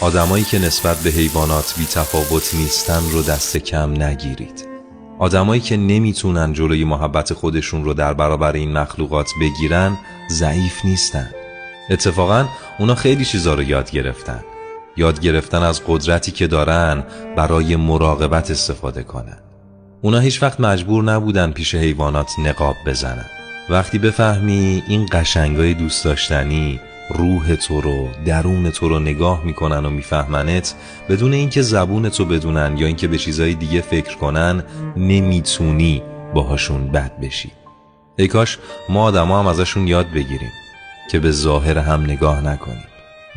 آدمایی که نسبت به حیوانات بی تفاوت نیستن رو دست کم نگیرید. آدمایی که نمیتونن جلوی محبت خودشون رو در برابر این مخلوقات بگیرن ضعیف نیستن. اتفاقاً اونا خیلی چیزا رو یاد گرفتن از قدرتی که دارن برای مراقبت استفاده کنن. اونا هیچ وقت مجبور نبودن پیش حیوانات نقاب بزنن. وقتی بفهمی این قشنگای دوست داشتنی روح تو رو، درون تو رو نگاه میکنن و میفهمنت، بدون اینکه زبون تو بدونن یا اینکه به چیزای دیگه فکر کنن، نمیتونی باهاشون بد بشی. ای کاش ما آدما هم ازشون یاد بگیریم که به ظاهر هم نگاه نکنیم،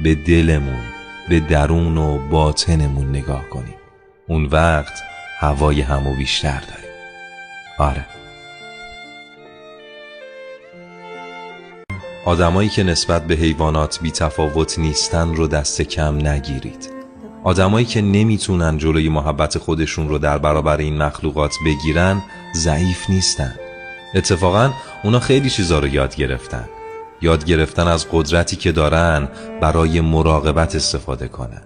به دلمون، به درون و باطنمون نگاه کنیم. اون وقت هوای همو بیشتر داریم. آره. آدمایی که نسبت به حیوانات بی تفاوت نیستن رو دست کم نگیرید. آدمایی که نمیتونن جلوی محبت خودشون رو در برابر این مخلوقات بگیرن ضعیف نیستن. اتفاقاً اونا خیلی چیزا رو یاد گرفتن از قدرتی که دارن برای مراقبت استفاده کنن.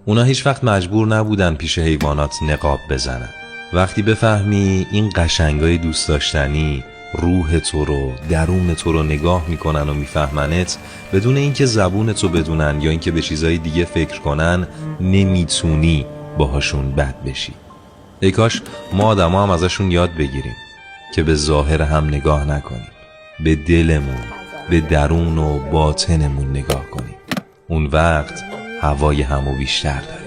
اونا هیچ وقت مجبور نبودن پیش حیوانات نقاب بزنن. وقتی بفهمی این قشنگای دوست داشتنی روح تو رو، درون تو رو نگاه میکنن و میفهمنت، بدون اینکه زبون تو بدونن یا اینکه به چیزای دیگه فکر کنن، نمیتونی باهاشون بد بشی. ای کاش ما آدما هم ازشون یاد بگیریم که به ظاهر هم نگاه نکنیم، به دلمون، به درون و باطنمون نگاه کنیم. اون وقت هوای همو بیشتر داریم.